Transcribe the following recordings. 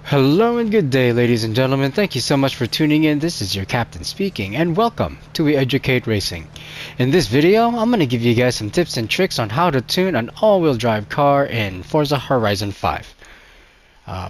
Hello and good day, ladies and gentlemen. Thank you so much for tuning in. This is your captain speaking, and welcome to We Educate Racing. In this video, I'm going to give you guys some tips and tricks on how to tune an all-wheel drive car in Forza Horizon 5.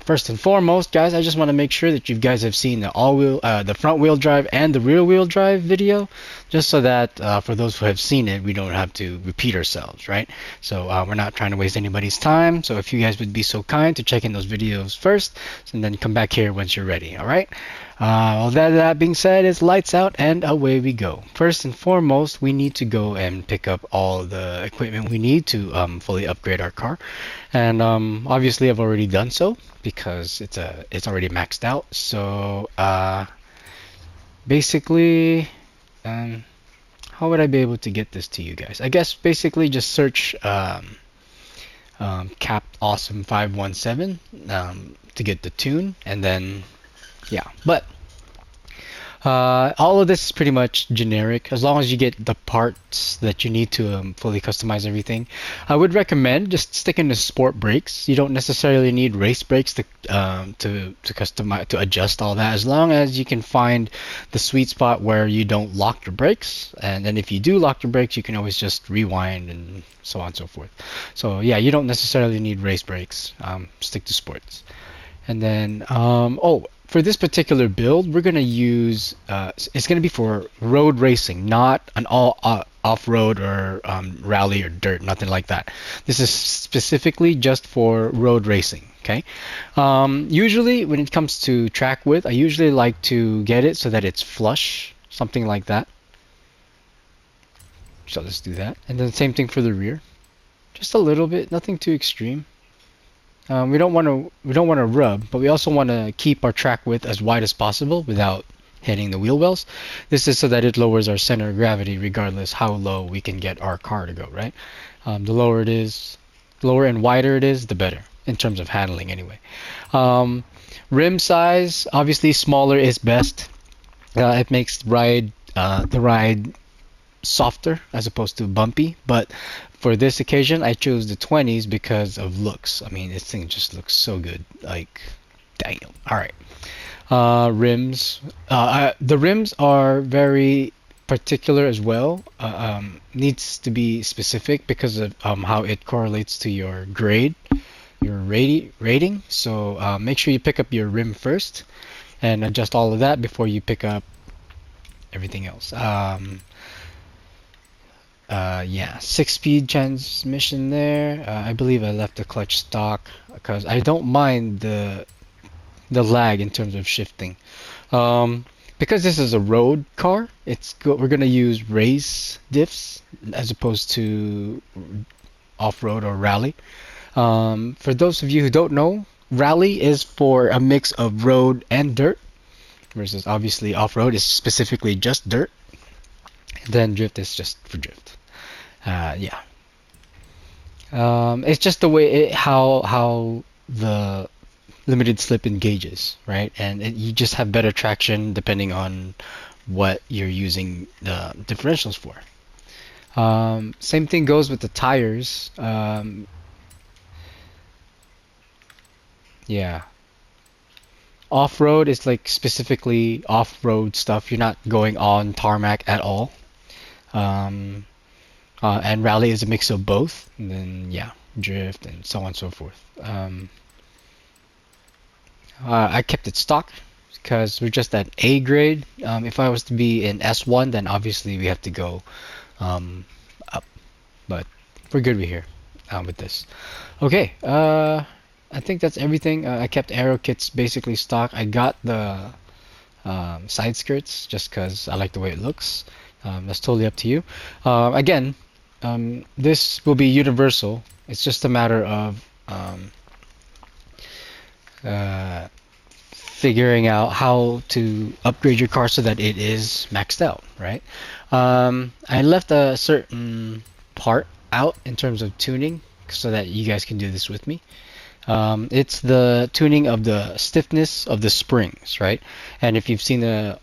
First and foremost, guys, I just want to make sure that you guys have seen the front-wheel drive and the rear-wheel drive video, just so that for those who have seen it, we don't have to repeat ourselves, right? So we're not trying to waste anybody's time. So if you guys would be so kind to check in those videos first, and then come back here once you're ready, all right? All that being said, it's lights out and away we go. First and foremost, we need to go and pick up all the equipment we need to fully upgrade our car, and obviously I've already done so because it's already maxed out. So basically, how would I be able to get this to you guys? I guess basically just search Capped Awesome 517 to get the tune, and then yeah, but all of this is pretty much generic as long as you get the parts that you need to fully customize everything. I would recommend just sticking to sport brakes. You don't necessarily need race brakes to customize, to adjust all that, as long as you can find the sweet spot where you don't lock your brakes, and then if you do lock your brakes, you can always just rewind and so on and so forth. So yeah, you don't necessarily need race brakes. Stick to sports. And then, for this particular build, we're gonna use, it's gonna be for road racing, not an all off-road or rally or dirt, nothing like that. This is specifically just for road racing, okay? Usually, when it comes to track width, I usually like to get it so that it's flush, something like that. So let's do that. And then same thing for the rear. Just a little bit, nothing too extreme. We don't want to rub, but we also want to keep our track width as wide as possible without hitting the wheel wells. This is so that it lowers our center of gravity regardless how low we can get our car to go, right? The lower it is, the lower and wider it is, the better in terms of handling anyway. Rim size, obviously smaller is best. It makes the ride softer as opposed to bumpy, but for this occasion I chose the 20s because of looks. I mean, this thing just looks so good, like damn. All right. Rims, the rims are very particular as well. Needs to be specific because of how it correlates to your grade, your rating. So make sure you pick up your rim first and adjust all of that before you pick up everything else. Yeah, 6-speed transmission there. I believe I left the clutch stock because I don't mind the lag in terms of shifting. Because this is a road car, we're gonna use race diffs as opposed to off-road or rally. For those of you who don't know, rally is for a mix of road and dirt, versus obviously off-road is specifically just dirt. Then drift is just for drift. Yeah. It's just the way how the limited slip engages, right? And you just have better traction depending on what you're using the differentials for. Same thing goes with the tires. Yeah. Off-road is like specifically off-road stuff. You're not going on tarmac at all. And rally is a mix of both. And then yeah, drift and so on and so forth. I kept it stock because we're just at A grade. If I was to be in S1, then obviously we have to go up. But we're good with here with this. Okay, I think that's everything. I kept aero kits basically stock. I got the side skirts just because I like the way it looks. That's totally up to you. Again, this will be universal. It's just a matter of figuring out how to upgrade your car so that it is maxed out, right? I left a certain part out in terms of tuning so that you guys can do this with me. It's the tuning of the stiffness of the springs, right? And if you've seen the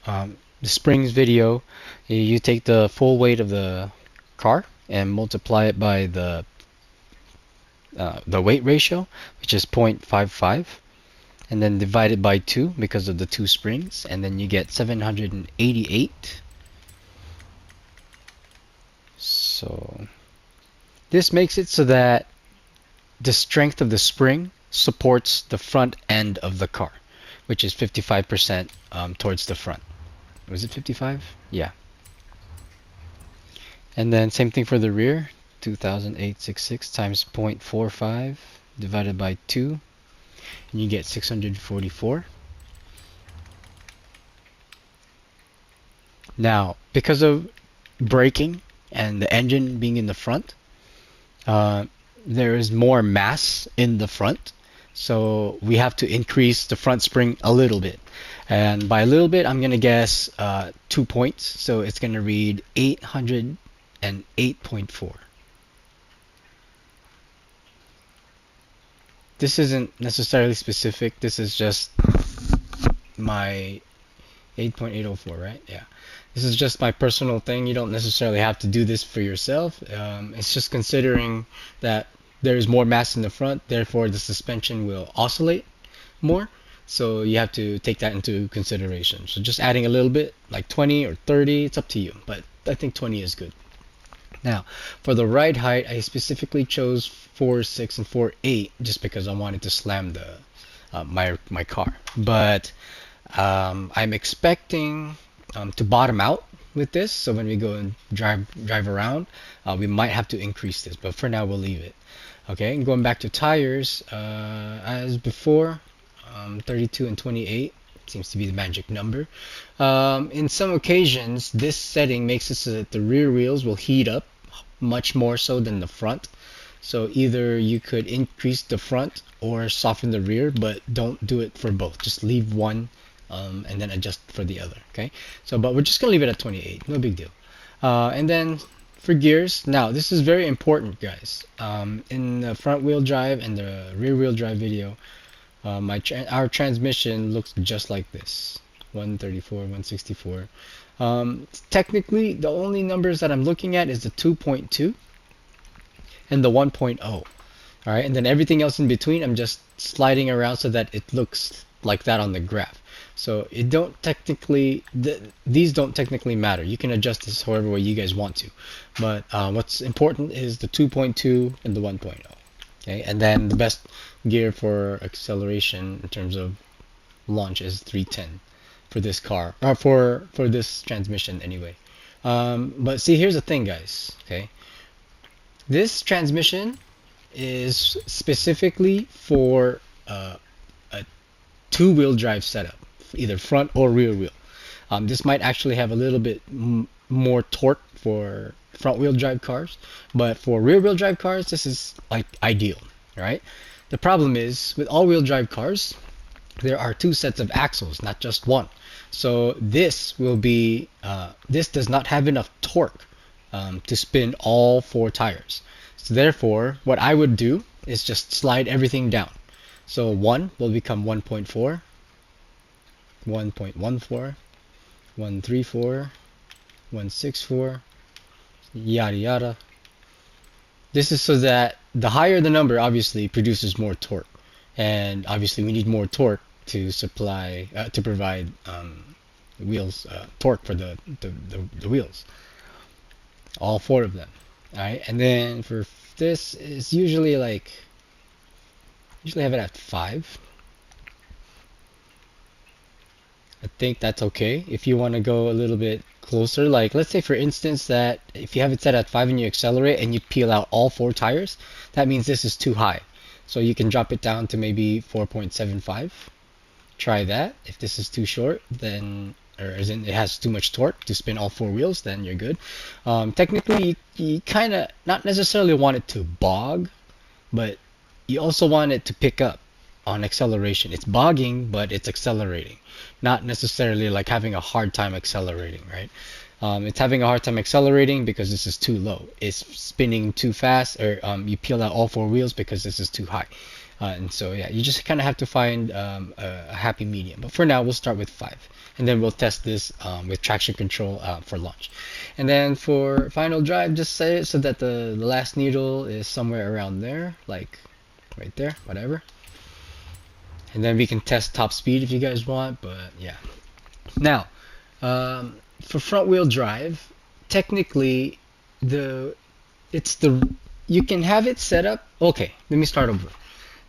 springs video, you take the full weight of the car and multiply it by the weight ratio, which is 0.55, and then divide it by 2 because of the 2 springs, and then you get 788. So this makes it so that the strength of the spring supports the front end of the car, which is 55% towards the front. Was it 55? Yeah. And then same thing for the rear, 2,866 times 0.45 divided by 2, and you get 644. Now, because of braking and the engine being in the front, there is more mass in the front, so we have to increase the front spring a little bit. And by a little bit, I'm gonna guess 2 points, so it's gonna read 808.4. This isn't necessarily specific, this is just my 8.804, right? Yeah. This is just my personal thing. You don't necessarily have to do this for yourself. It's just considering that there is more mass in the front, therefore the suspension will oscillate more. So you have to take that into consideration. So just adding a little bit, like 20 or 30, it's up to you. But I think 20 is good. Now, for the ride height, I specifically chose 4.6 and 4.8 just because I wanted to slam the my car. But I'm expecting to bottom out with this, so when we go and drive around, we might have to increase this, but for now we'll leave it. Okay, and going back to tires, as before, 32 and 28 seems to be the magic number. In some occasions, this setting makes it so that the rear wheels will heat up much more so than the front. So either you could increase the front or soften the rear, but don't do it for both. Just leave one and then adjust for the other. Okay, so but we're just gonna leave it at 28, no big deal. And then for gears, now this is very important, guys. In the front wheel drive and the rear wheel drive video, our transmission looks just like this: 134, 164. Technically, the only numbers that I'm looking at is the 2.2 and the 1.0. All right, and then everything else in between, I'm just sliding around so that it looks like that on the graph. So it don't technically, these don't technically matter. You can adjust this however way you guys want to. But what's important is the 2.2 and the 1.0. Okay, and then the best gear for acceleration in terms of launch is 310 for this car, or for this transmission anyway. But see, here's the thing, guys. Okay, this transmission is specifically for a two-wheel drive setup, either front or rear wheel. This might actually have a little bit more torque for front wheel drive cars, but for rear wheel drive cars, this is like ideal, right? The problem is with all wheel drive cars, there are two sets of axles, not just one. So this will be, this does not have enough torque to spin all four tires. So therefore, what I would do is just slide everything down. So 1 will become 1.4, 1.14, 134, 164, yada yada. This is so that the higher the number obviously produces more torque, and obviously we need more torque to supply to provide wheels torque for the wheels, all four of them. All right, and then for this is usually like, usually have it at 5. I think that's okay. If you want to go a little bit closer, like let's say for instance that if you have it set at 5 and you accelerate and you peel out all four tires, that means this is too high. So you can drop it down to maybe 4.75. Try that. If this is too short, then, or as in it has too much torque to spin all four wheels, then you're good. Technically, you kind of not necessarily want it to bog, but you also want it to pick up on acceleration. It's bogging, but it's accelerating. Not necessarily like having a hard time accelerating, right? It's having a hard time accelerating because this is too low. It's spinning too fast, or you peel out all four wheels because this is too high. And so yeah, you just kind of have to find a happy medium. But for now, we'll start with 5. And then we'll test this with traction control for launch. And then for final drive, just set it so that the last needle is somewhere around there, like right there, whatever. And then we can test top speed if you guys want, but yeah. Now, for front wheel drive, technically, the it's the you can have it set up. Okay, let me start over.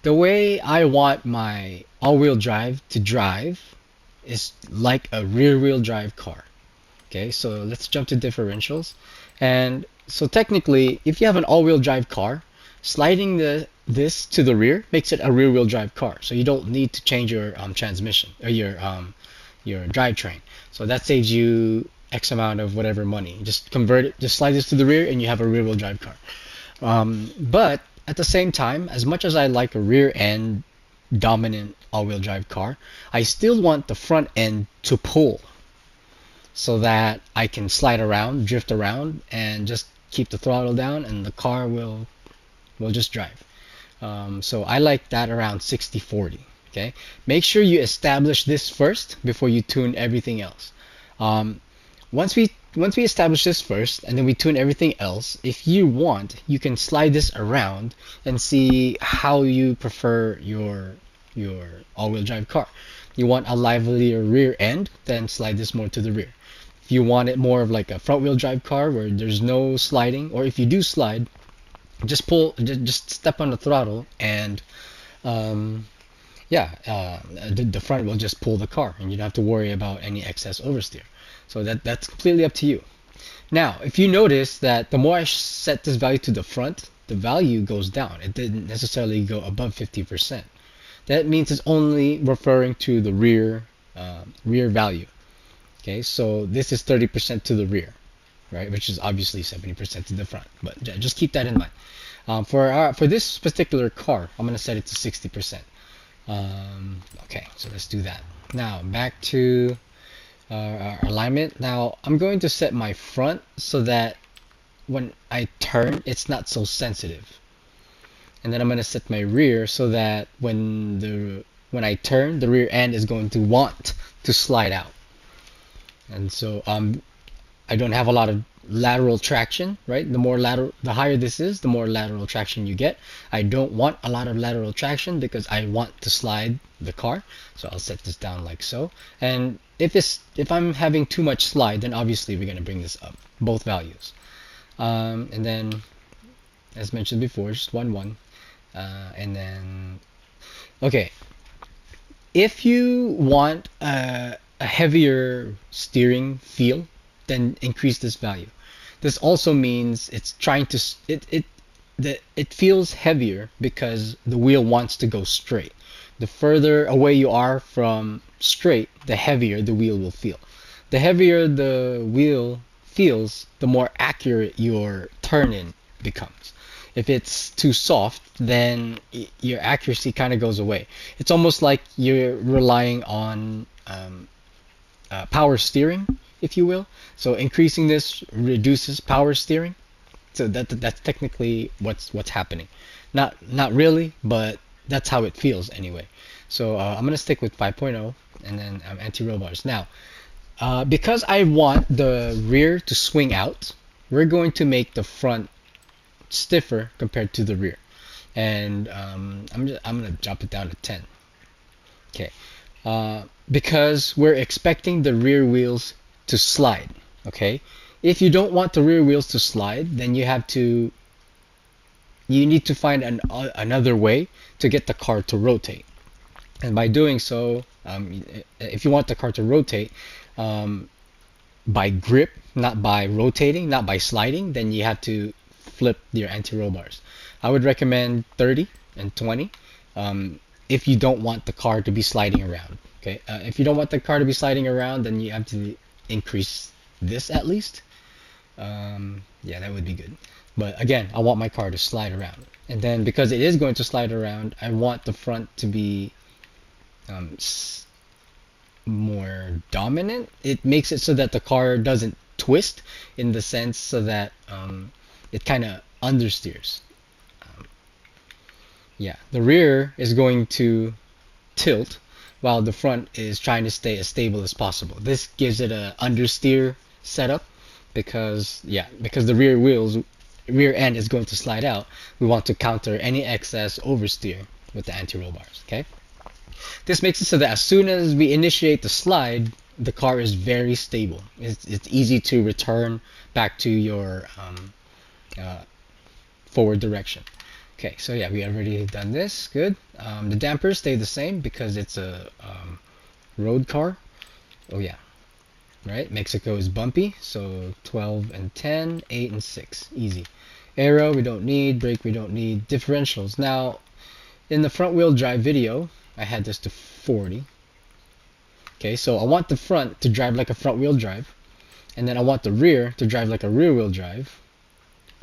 The way I want my all-wheel drive to drive is like a rear-wheel drive car. Okay, so let's jump to differentials. And so technically, if you have an all-wheel drive car, sliding this to the rear makes it a rear-wheel drive car. So you don't need to change your transmission or your drivetrain. So that saves you X amount of whatever money. Just convert it, just slide this to the rear, and you have a rear-wheel drive car. But at the same time, as much as I like a rear end dominant all-wheel drive car, I still want the front end to pull so that I can slide around, drift around, and just keep the throttle down, and the car will just drive. So I like that around 60/40. Okay, make sure you establish this first before you tune everything else. Um, once we establish this first, and then we tune everything else, if you want, you can slide this around and see how you prefer your all-wheel drive car. You want a livelier rear end, then slide this more to the rear. If you want it more of like a front-wheel drive car where there's no sliding, or if you do slide, just step on the throttle, and um, yeah, the front will just pull the car, and you don't have to worry about any excess oversteer. So that's completely up to you. Now, if you notice that the more I set this value to the front, the value goes down. It didn't necessarily go above 50%. That means it's only referring to the rear value. Okay, so this is 30% to the rear, right? Which is obviously 70% to the front. But just keep that in mind. For this particular car, I'm gonna set it to 60%. Okay, so let's do that. Now back to our alignment. Now I'm going to set my front so that when I turn, it's not so sensitive. And then I'm going to set my rear so that when I turn, the rear end is going to want to slide out. And so I don't have a lot of lateral traction, right? The higher this is, the more lateral traction you get. I don't want a lot of lateral traction because I want to slide the car. So I'll set this down like so. And if I'm having too much slide, then obviously we're going to bring this up, both values. And then, as mentioned before, just 1 1. And then, okay, if you want a heavier steering feel, then increase this value. This also means it's trying to it feels heavier because the wheel wants to go straight. The further away you are from straight, the heavier the wheel will feel. The heavier the wheel feels, the more accurate your turn-in becomes. If it's too soft, then your accuracy kind of goes away. It's almost like you're relying on power steering, if you will. So increasing this reduces power steering. So that's technically what's happening. Not really, but that's how it feels anyway. So I'm gonna stick with 5.0 and then anti-roll bars. Now, because I want the rear to swing out, we're going to make the front stiffer compared to the rear, and I'm gonna drop it down to 10. Okay, because we're expecting the rear wheels to slide. Okay, if you don't want the rear wheels to slide, then you need to find another way to get the car to rotate. And by doing so, if you want the car to rotate by grip, not by rotating, not by sliding, then you have to flip your anti-roll bars. I would recommend 30 and 20 if you don't want the car to be sliding around. Okay, if you don't want the car to be sliding around, then you have to increase this at least. Yeah, that would be good. But again, I want my car to slide around. And then because it is going to slide around, I want the front to be more dominant. It makes it so that the car doesn't twist, in the sense so that it kind of understeers. Yeah, the rear is going to tilt while the front is trying to stay as stable as possible. This gives it a understeer setup because the rear end is going to slide out. We want to counter any excess oversteer with the anti-roll bars. Okay, This makes it so that as soon as we initiate the slide, the car is very stable. It's easy to return back to your uh, forward direction. Okay, so yeah, we already done this. Good. The dampers stay the same because it's a road car. Oh yeah, right? Mexico is bumpy, so 12 and 10, 8 and 6, easy. Aero we don't need, brake we don't need. Differentials. Now, in the front wheel drive video, I had this to 40. Okay, so I want the front to drive like a front wheel drive, and then I want the rear to drive like a rear wheel drive,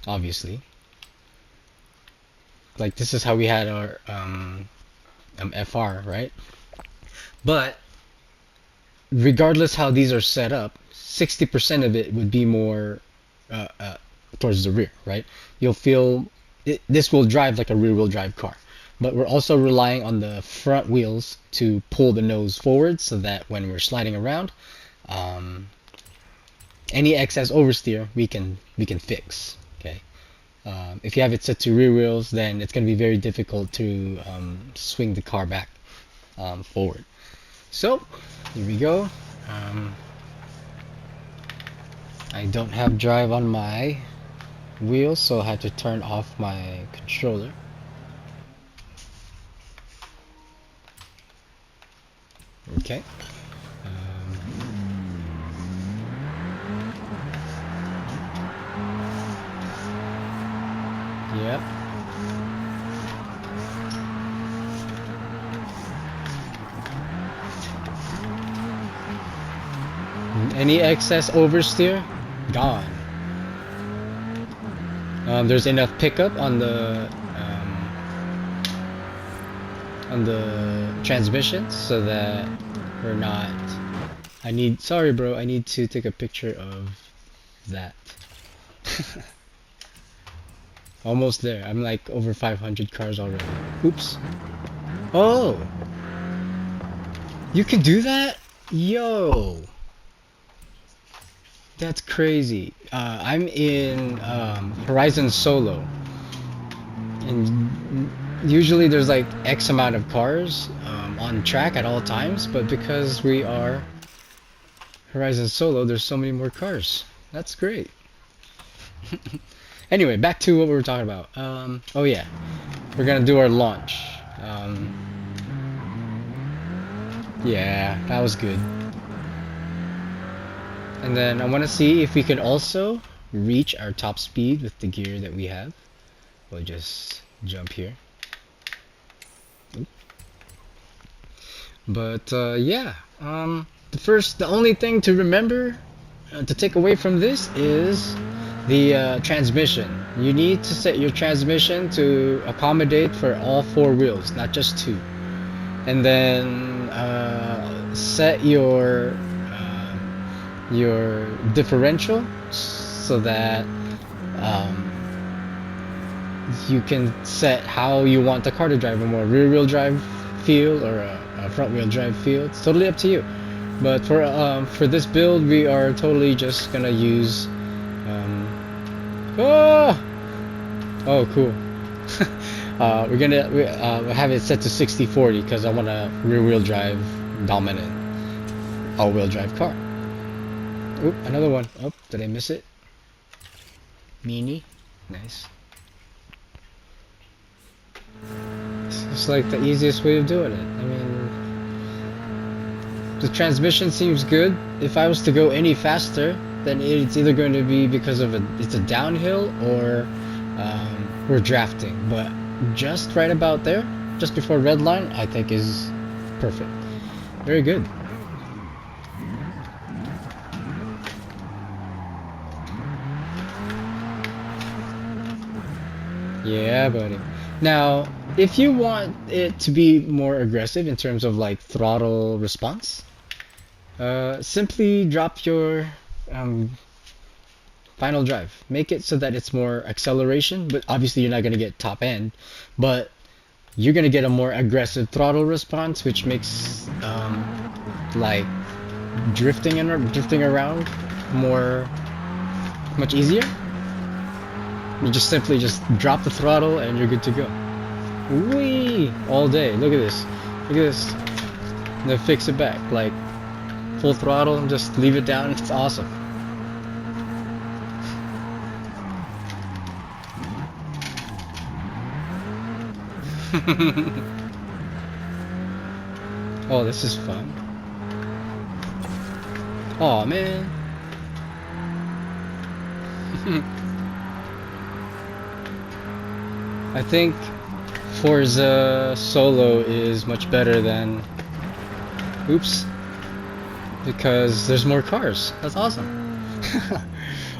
obviously. Like this is how we had our FR, right? But regardless how these are set up, 60% of it would be more towards the rear, right? You'll feel this will drive like a rear wheel drive car, but we're also relying on the front wheels to pull the nose forward so that when we're sliding around, any excess oversteer we can fix. Okay. If you have it set to rear wheels, then it's going to be very difficult to swing the car back forward. So here we go. I don't have drive on my wheels, so I had to turn off my controller. Okay. Yep. Any excess oversteer, gone. There's enough pickup on the transmission so that we're not. Sorry, bro. I need to take a picture of that. Almost there. I'm like over 500 cars already. Oops. Oh! You can do that? Yo! That's crazy. I'm in Horizon Solo. And usually there's like X amount of cars on track at all times, but because we are Horizon Solo, there's so many more cars. That's great. Anyway, back to what we were talking about. Oh yeah, we're gonna do our launch. Yeah, that was good. And then I want to see if we can also reach our top speed with the gear that we have. We'll just jump here. Oop. But yeah, the only thing to remember to take away from this is the transmission. You need to set your transmission to accommodate for all four wheels, not just two. And then set your differential so that you can set how you want the car to drive, a more rear wheel drive feel or a front wheel drive feel. It's totally up to you. But for this build, we are totally just gonna use oh cool. We'll have it set to 60/40 because I want a rear wheel drive dominant all wheel drive car. Oop, another one. Oh, did I miss it? Meanie. Nice. It's like the easiest way of doing it. I mean, the transmission seems good. If I was to go any faster, then it's either going to be because of it's a downhill or we're drafting. But just right about there, just before red line, I think is perfect. Very good. Yeah, buddy. Now, if you want it to be more aggressive in terms of like throttle response, simply drop your final drive. Make it so that it's more acceleration, but obviously you're not going to get top end, but you're going to get a more aggressive throttle response, which makes like drifting around much easier. You just simply drop the throttle and you're good to go. Whee! All day. Look at this. Look at this. then fix it back. Like full throttle and just leave it down. It's awesome. Oh, this is fun. Oh man. I think Forza Solo is much better than Oops, because there's more cars. That's awesome.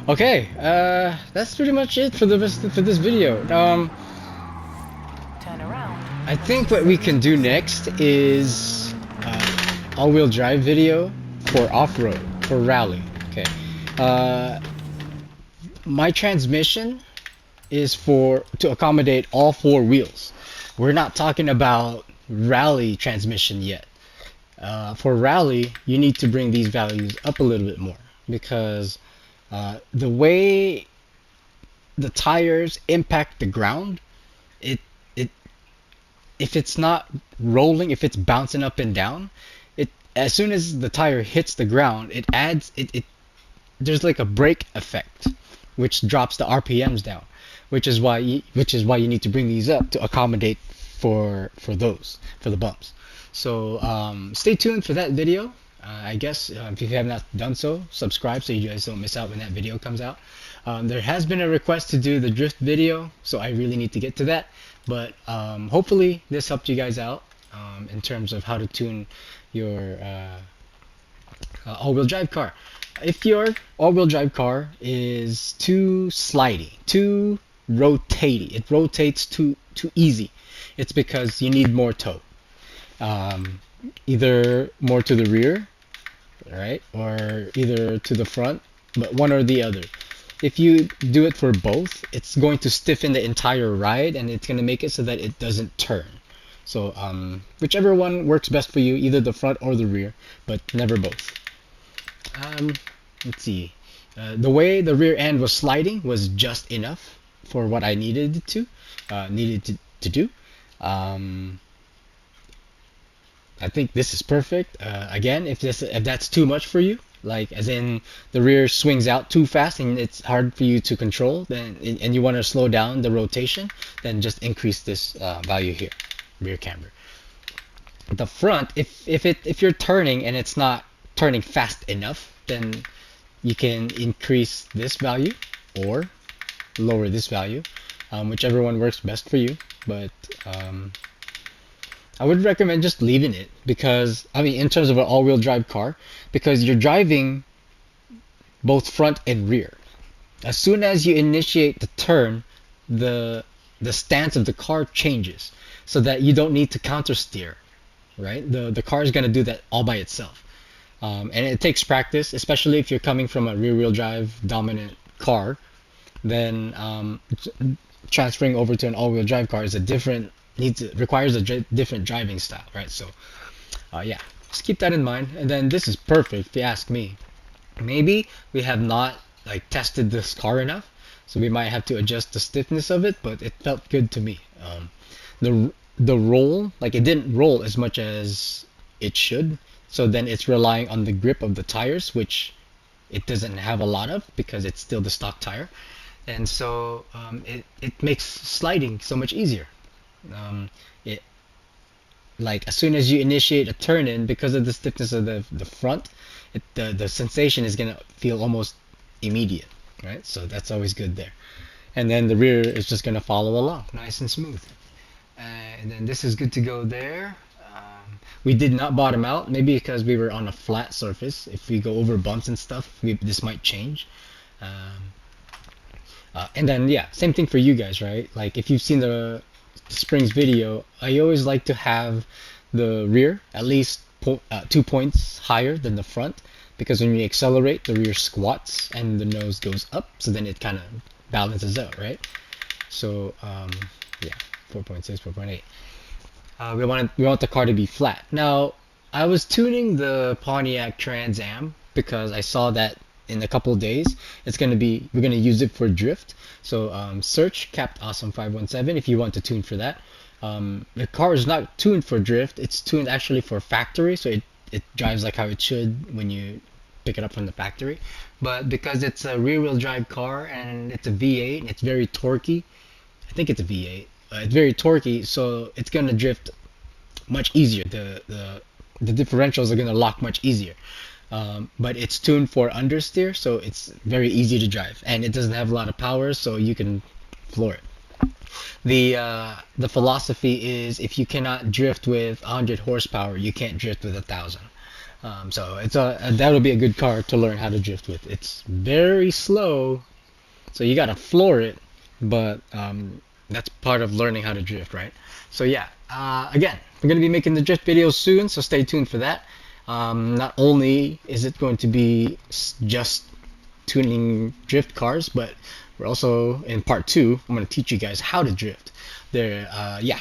Okay, that's pretty much it for this video. Turn around. I think what we can do next is all-wheel drive video for off-road, for rally. Okay. My transmission is to accommodate all four wheels. We're not talking about rally transmission yet. For rally, you need to bring these values up a little bit more because the way the tires impact the ground, it if it's not rolling, if it's bouncing up and down, it as soon as the tire hits the ground, it adds it there's like a brake effect, which drops the RPMs down, which is why you need to bring these up to accommodate for the bumps. So stay tuned for that video. I guess if you have not done so, subscribe so you guys don't miss out when that video comes out. There has been a request to do the drift video, so I really need to get to that. But hopefully this helped you guys out in terms of how to tune your all-wheel drive car. If your all-wheel drive car is too slidey, too rotatey, it rotates too easy, it's because you need more toe. Either more to the rear, right, or either to the front, but one or the other. If you do it for both, it's going to stiffen the entire ride and it's going to make it so that it doesn't turn. So whichever one works best for you, either the front or the rear, but never both. Let's see. The way the rear end was sliding was just enough for what I needed it to do. I think this is perfect. Again, if that's too much for you, like as in the rear swings out too fast and it's hard for you to control, then and you want to slow down the rotation, then just increase this value here, rear camber. The front, if you're turning and it's not turning fast enough, then you can increase this value or lower this value, whichever one works best for you. But I would recommend just leaving it because, I mean, in terms of an all-wheel drive car, because you're driving both front and rear. As soon as you initiate the turn, the stance of the car changes so that you don't need to counter steer, right? The car is going to do that all by itself. And it takes practice, especially if you're coming from a rear-wheel drive dominant car. Then transferring over to an all-wheel drive car is requires a different driving style, right? So yeah, just keep that in mind. And then this is perfect if you ask me. Maybe we have not like tested this car enough, so we might have to adjust the stiffness of it, but it felt good to me. The roll, like it didn't roll as much as it should, so then it's relying on the grip of the tires, which it doesn't have a lot of because it's still the stock tire, and so it makes sliding so much easier. It like as soon as you initiate a turn in, because of the stiffness of the front, the sensation is gonna feel almost immediate, right? So that's always good there. And then the rear is just gonna follow along, nice and smooth. And then this is good to go there. We did not bottom out, maybe because we were on a flat surface. If we go over bumps and stuff, this might change. And then yeah, same thing for you guys, right? Like if you've seen the Springs video, I always like to have the rear at least 2 points higher than the front, because when you accelerate, the rear squats and the nose goes up, so then it kind of balances out, right? So yeah, 4.6, 4.8. We want the car to be flat. Now I was tuning the Pontiac Trans Am because I saw that in a couple of days we're gonna use it for drift. So search Capped Awesome 517 if you want to tune for that. The car is not tuned for drift. It's tuned actually for factory, so it drives like how it should when you pick it up from the factory. But because it's a rear-wheel drive car and it's a V8, it's very torquey. I think it's a V8. It's very torquey, so it's gonna drift much easier. The differentials are gonna lock much easier. But it's tuned for understeer, so it's very easy to drive, and it doesn't have a lot of power, so you can floor it. The philosophy is if you cannot drift with 100 horsepower, you can't drift with 1,000. So that would be a good car to learn how to drift with. It's very slow, so you gotta floor it, but that's part of learning how to drift, right? So yeah, again, we're gonna be making the drift videos soon, so stay tuned for that. Not only is it going to be just tuning drift cars, but we're also in part two. I'm going to teach you guys how to drift. Yeah.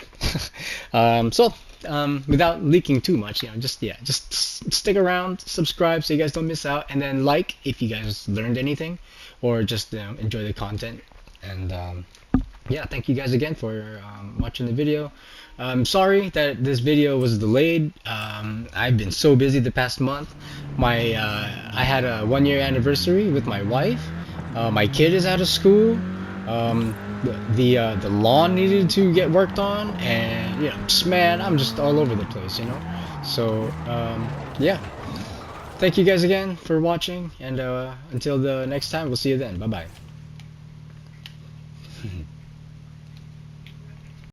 Without leaking too much, just stick around, subscribe so you guys don't miss out, and then like if you guys learned anything, or just enjoy the content. And yeah, thank you guys again for watching the video. I'm sorry that this video was delayed. I've been so busy the past month. I had a 1-year anniversary with my wife. My kid is out of school. The lawn needed to get worked on, and man, I'm just all over the place. So yeah, thank you guys again for watching, and until the next time, we'll see you then. Bye bye.